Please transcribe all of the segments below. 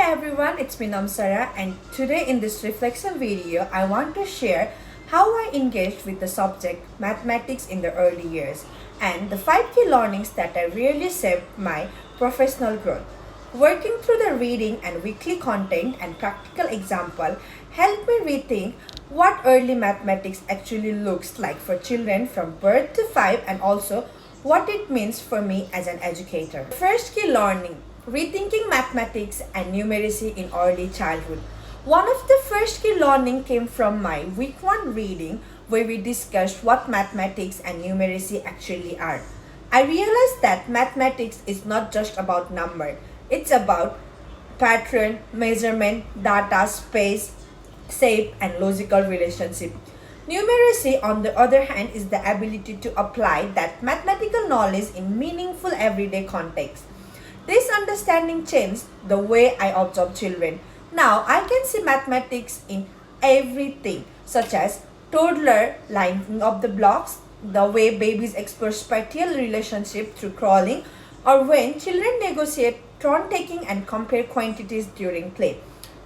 Hi everyone, it's me Namsara, and today in this reflection video I want to share how I engaged with the subject mathematics in the early years and the 5 key learnings that have really shaped my professional growth. Working through the reading and weekly content and practical example helped me rethink what early mathematics actually looks like for children from birth to 5 and also what it means for me as an educator. First key learning: rethinking mathematics and numeracy in early childhood. One of the first key learning came from my week 1 reading where we discussed what mathematics and numeracy actually are. I realized that mathematics is not just about number, it's about pattern, measurement, data, space, shape, and logical relationship. Numeracy, on the other hand, is the ability to apply that mathematical knowledge in meaningful everyday context. This understanding changed the way I observe children. Now I can see mathematics in everything, such as toddler lining up the blocks, the way babies explore spatial relationship through crawling, or when children negotiate turn taking and compare quantities during play.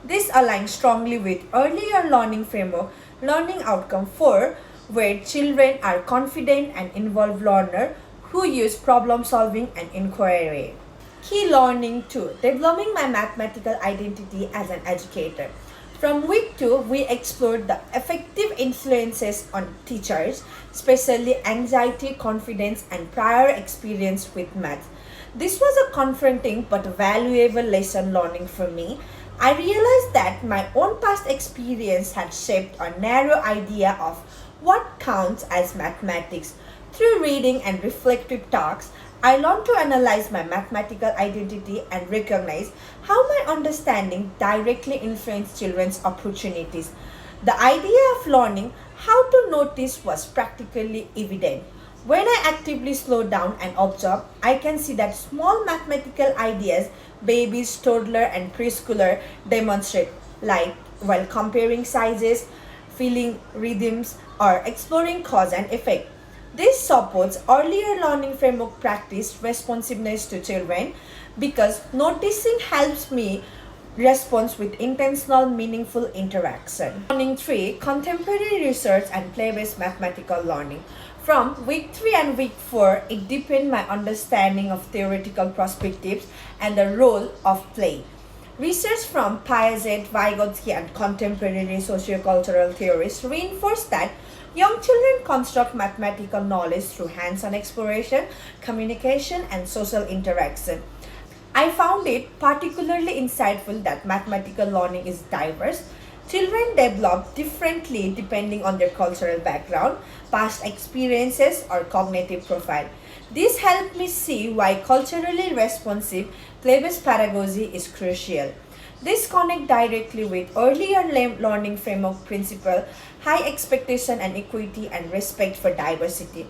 This aligns strongly with earlier learning framework, learning outcome 4, where children are confident and involved learners who use problem solving and inquiry. Key learning 2: developing my mathematical identity as an educator. From week 2, we explored the effective influences on teachers, especially anxiety, confidence, and prior experience with math. This was a confronting but valuable lesson learning for me. I realized that my own past experience had shaped a narrow idea of what counts as mathematics. Through reading and reflective talks, I learned to analyze my mathematical identity and recognize how my understanding directly influenced children's opportunities. The idea of learning how to notice was practically evident. When I actively slow down and observe, I can see that small mathematical ideas babies, toddler, and preschooler demonstrate, like while comparing sizes, feeling rhythms, or exploring cause and effect. This supports earlier learning framework practice responsiveness to children because noticing helps me respond with intentional, meaningful interaction. Learning 3: contemporary research and play-based mathematical learning. From week 3 and week 4, it deepened my understanding of theoretical perspectives and the role of play. Research from Piaget, Vygotsky, and contemporary sociocultural theorists reinforced that young children construct mathematical knowledge through hands-on exploration, communication, and social interaction. I found it particularly insightful that mathematical learning is diverse. Children develop differently depending on their cultural background, past experiences, or cognitive profile. This helped me see why culturally responsive play-based pedagogy is crucial. This connects directly with earlier learning framework principle, high expectation and equity, and respect for diversity.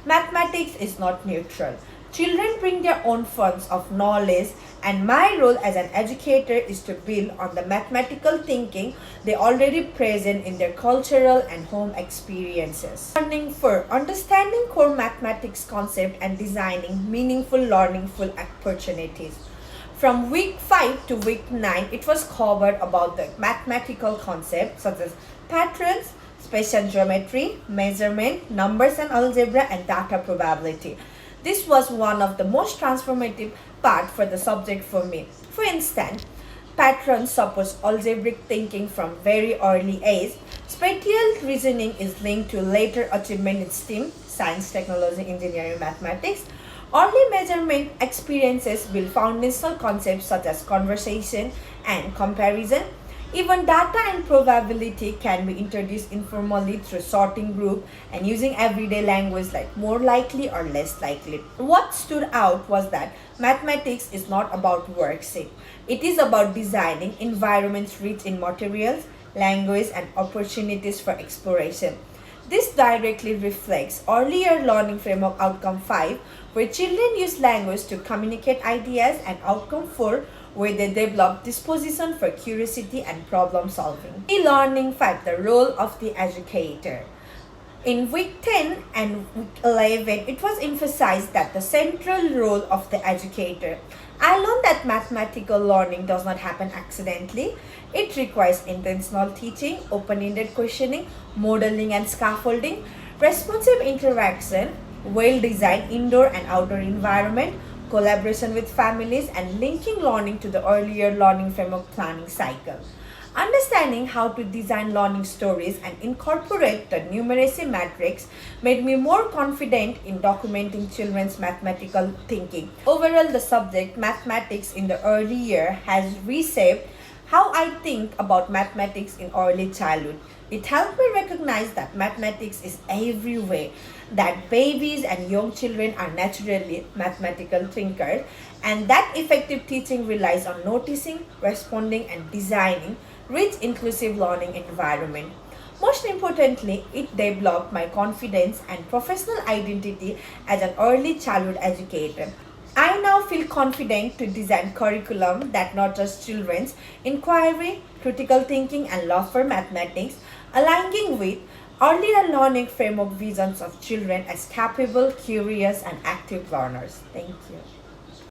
Mathematics is not neutral. Children bring their own funds of knowledge, and my role as an educator is to build on the mathematical thinking they already present in their cultural and home experiences. Learning for understanding core mathematics concept and designing meaningful learningful opportunities. From week 5 to week 9, it was covered about the mathematical concepts such as patterns, spatial geometry, measurement, numbers and algebra, and data probability. This was one of the most transformative part for the subject for me. For instance, patterns support algebraic thinking from very early age. Spatial reasoning is linked to later achievement in STEAM, science, technology, engineering, mathematics. Early measurement experiences build foundational concepts such as conversation and comparison. Even data and probability can be introduced informally through sorting group and using everyday language like more likely or less likely. What stood out was that mathematics is not about worksheet. It is about designing environments rich in materials, language, and opportunities for exploration. This directly reflects earlier learning framework outcome 5, where children use language to communicate ideas, and outcome 4, where they develop disposition for curiosity and problem solving. E-learning 5, the role of the educator. In week 10 and week 11, it was emphasized that the central role of the educator. I learned that mathematical learning does not happen accidentally. It requires intentional teaching, open-ended questioning, modeling and scaffolding, responsive interaction, well-designed indoor and outdoor environment, collaboration with families, and linking learning to the earlier learning framework planning cycle. Understanding how to design learning stories and incorporate the numeracy matrix made me more confident in documenting children's mathematical thinking. Overall, the subject mathematics in the early year has reshaped how I think about mathematics in early childhood. It helped me recognize that mathematics is everywhere, that babies and young children are naturally mathematical thinkers, and that effective teaching relies on noticing, responding, and designing rich inclusive learning environment. Most importantly, it developed my confidence and professional identity as an early childhood educator. I now feel confident to design curriculum that nurtures children's inquiry, critical thinking, and love for mathematics, aligning with earlier learning framework visions of children as capable, curious, and active learners. Thank you.